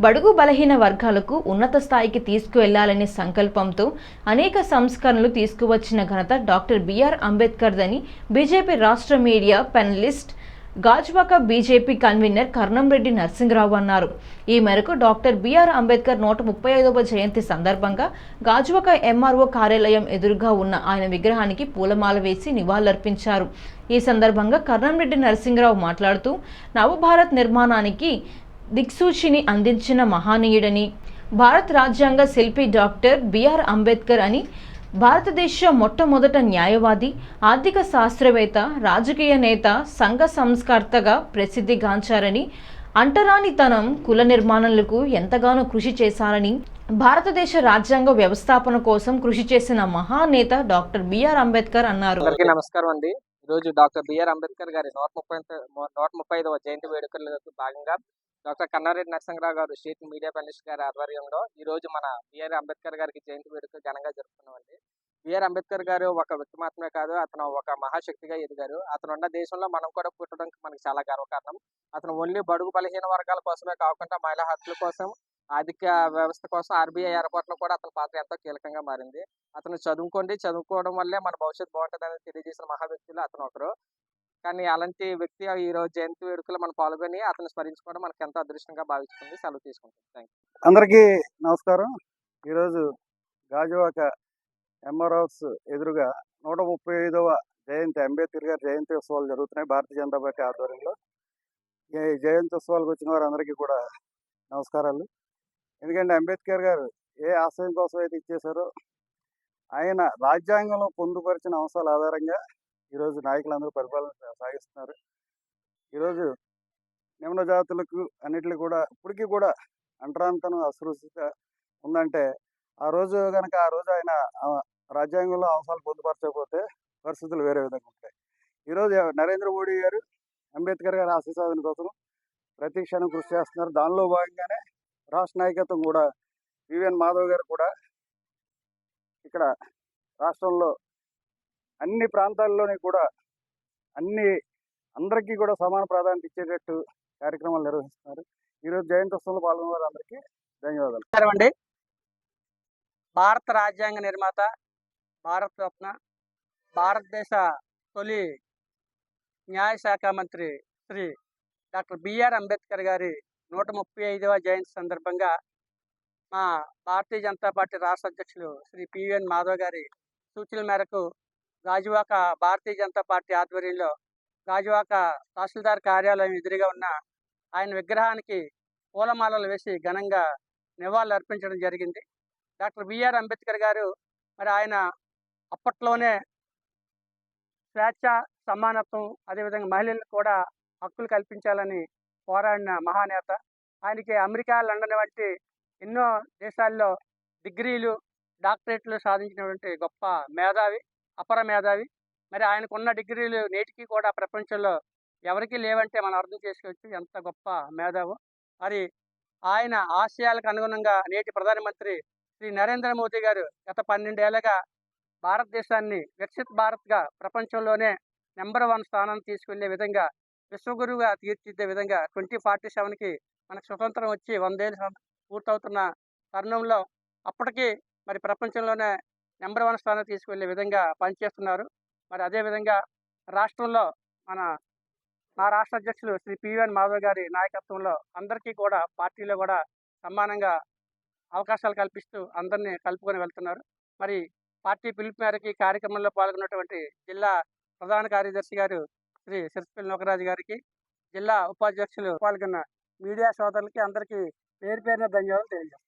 బడుగు బలహీన వర్గాలకు ఉన్నత స్థాయికి తీసుకువెళ్లాలనే సంకల్పంతో అనేక సంస్కరణలు తీసుకువచ్చిన ఘనత డాక్టర్ బిఆర్ అంబేద్కర్దని బీజేపీ రాష్ట్ర media panelist Gajuwaka BJP convener Karnamreddy Narasimharao అన్నారు. ఈ మేరకు డాక్టర్ బిఆర్ అంబేద్కర్ 135వ జయంతి సందర్భంగా గాజువాక ఎంఆర్ఓ కార్యాలయం ఎదురుగా ఉన్న ఆయన విగ్రహానికి పూలమాల వేసి నివాళులర్పించారు. ఈ సందర్భంగా కర్నంరెడ్డి నరసింహరావు మాట్లాడుతూ నవభారత్ నిర్మాణానికి దిక్సూచిని అందించిన మహనీయుడని, భారత రాజ్యాంగ శిల్పి డాక్టర్ బిఆర్ అంబేద్కర్ అని, భారతదేశ మొట్టమొదట న్యాయవాది, ఆర్థిక శాస్త్రవేత్త, రాజకీయ నేత, సంఘ సంస్కర్తగా ప్రసిద్ధిగాంచారని, అంటరానితనం, కుల నిర్మాణాలకు ఎంతగానో కృషి చేశారని, భారతదేశ రాజ్యాంగ వ్యవస్థాపన కోసం కృషి చేసిన మహానేత డాక్టర్ బిఆర్ అంబేద్కర్ అన్నారు. అందరికీ నమస్కారం అండి. ఈరోజు డాక్టర్ బిఆర్ అంబేద్కర్ గారి 135వ జయంతి వేడుకలకు భాగంగా డాక్టర్ కర్నారెడ్డి నరసింహరావు గారు స్టేట్ మీడియా పెనలిస్ట్ గారి ఆధ్వర్యంలో ఈ రోజు మన బిఆర్ అంబేద్కర్ గారికి జయంతి వేడుక ఘనంగా జరుపుతున్నామండి. బిఆర్ అంబేద్కర్ గారు ఒక వ్యక్తి మాత్రమే కాదు, అతను ఒక మహాశక్తిగా ఎదిగారు. అతను ఉన్న దేశంలో మనం కూడా పుట్టడానికి మనకి చాలా గర్వకారణం. అతను ఓన్లీ బడుగు బలహీన వర్గాల కోసమే కాకుండా మహిళా హక్కుల కోసం, ఆర్థిక వ్యవస్థ కోసం, ఆర్బీఐ ఏర్పాటులో కూడా అతని పాత్ర ఎంతో కీలకంగా మారింది. అతను చదువుకోవడం వల్లే మన భవిష్యత్తు బాగుంటుందని తెలియజేసిన మహా వ్యక్తులు అతను ఒకరు. కానీ అలాంటి వ్యక్తి ఈ రోజు జయంతి వేడుకలో మనం పాల్గొని అతను స్మరించుకోవడం మనకు ఎంతో అదృష్టంగా భావిస్తుంది. సెలవు తీసుకుంటాం. Thank you. అందరికీ నమస్కారం. ఈరోజు గాజువాక ఎంఆర్ఓస్ ఎదురుగా 135వ జయంతి అంబేద్కర్ గారి జయంతి ఉత్సవాలు జరుగుతున్నాయి భారతీయ జనతా పార్టీ ఆధ్వర్యంలో. ఈ జయంతి ఉత్సవాలకు వచ్చిన వారందరికీ కూడా నమస్కారాలు. ఎందుకంటే అంబేద్కర్ గారు ఏ ఆశయం కోసం అయితే ఇచ్చేశారో, ఆయన రాజ్యాంగంలో పొందుపరిచిన అంశాల ఆధారంగా ఈరోజు నాయకులందరూ పరిపాలన సాగిస్తున్నారు. ఈరోజు నిమ్న జాతులకు అన్నిటికీ కూడా ఇప్పటికీ కూడా అంటరానితనం అసృష్టిత ఉందంటే ఆ రోజు ఆయన రాజ్యాంగంలో అంశాలు పొందుపరచకపోతే పరిస్థితులు వేరే విధంగా ఉంటాయి. ఈరోజు నరేంద్ర మోడీ గారు అంబేద్కర్ గారి ఆశయ సాధన కోసం ప్రతి క్షణం కృషి చేస్తున్నారు. దానిలో భాగంగానే రాష్ట్ర నాయకత్వం కూడా పివిఎన్ మాధవ్ గారు కూడా ఇక్కడ రాష్ట్రంలో అన్ని ప్రాంతాల్లోని కూడా అందరికీ కూడా సమాన ప్రాధాన్యత ఇచ్చేటట్టు కార్యక్రమాలు నిర్వహిస్తున్నారు. ఈరోజు జయంతి ఉత్సవంలో పాల్గొన్న వారందరికీ ధన్యవాదాలు అండి. భారత రాజ్యాంగ నిర్మాత, భారత రత్న, భారతదేశ తొలి న్యాయశాఖ మంత్రి శ్రీ డాక్టర్ బిఆర్ అంబేద్కర్ గారి 135వ జయంతి సందర్భంగా మా భారతీయ జనతా పార్టీ రాష్ట్ర అధ్యక్షులు శ్రీ పివిఎన్ మాధవ్ గారి సూచనల మేరకు గాజువాక భారతీయ జనతా పార్టీ ఆధ్వర్యంలో గాజువాక తహసీల్దార్ కార్యాలయం ఎదురుగా ఉన్న ఆయన విగ్రహానికి పూలమాలలు వేసి ఘనంగా నివాళులు అర్పించడం జరిగింది. డాక్టర్ బిఆర్ అంబేద్కర్ గారు మరి ఆయన అప్పట్లోనే స్వేచ్ఛ, సమానత్వం, అదేవిధంగా మహిళలకు కూడా హక్కులు కల్పించాలని పోరాడిన మహానేత. ఆయనకి అమెరికా, లండన్ వంటి ఎన్నో దేశాల్లో డిగ్రీలు, డాక్టరేట్లు సాధించినటువంటి గొప్ప మేధావి, అపర మేధావి. మరి ఆయనకున్న డిగ్రీలు నేటికి కూడా ప్రపంచంలో ఎవరికీ లేవంటే మనం అర్థం చేసుకోవచ్చు ఎంత గొప్ప మేధావు. మరి ఆయన ఆశయాలకు అనుగుణంగా నేటి ప్రధానమంత్రి శ్రీ నరేంద్ర మోదీ గారు గత 12 ఏళ్ళగా భారతదేశాన్ని వికసిత్ భారత్గా ప్రపంచంలోనే నెంబర్ 1 స్థానాన్ని తీసుకెళ్లే విధంగా, విశ్వగురువుగా తీర్చిదిద్దే విధంగా 2047కి మనకు స్వతంత్రం వచ్చి 100 ఏళ్ళు పూర్తవుతున్న తరుణంలో అప్పటికి మరి ప్రపంచంలోనే నెంబర్ 1 స్థానం తీసుకువెళ్ళే విధంగా పనిచేస్తున్నారు. మరి అదేవిధంగా రాష్ట్రంలో మా రాష్ట్ర అధ్యక్షులు శ్రీ పివిఎన్ మాధవ్ గారి నాయకత్వంలో అందరికీ కూడా పార్టీలో కూడా సమానంగా అవకాశాలు కల్పిస్తూ అందరినీ కలుపుకొని వెళ్తున్నారు. మరి పార్టీ పిలుపు మేరకు కార్యక్రమంలో పాల్గొన్నటువంటి జిల్లా ప్రధాన కార్యదర్శి గారు శ్రీ సిరిసిపల్లి నోకరాజు గారికి, జిల్లా ఉపాధ్యక్షులు పాల్గొన్న మీడియా సోదరులకి అందరికీ పేరు పేరున ధన్యవాదాలు తెలియజేస్తాను.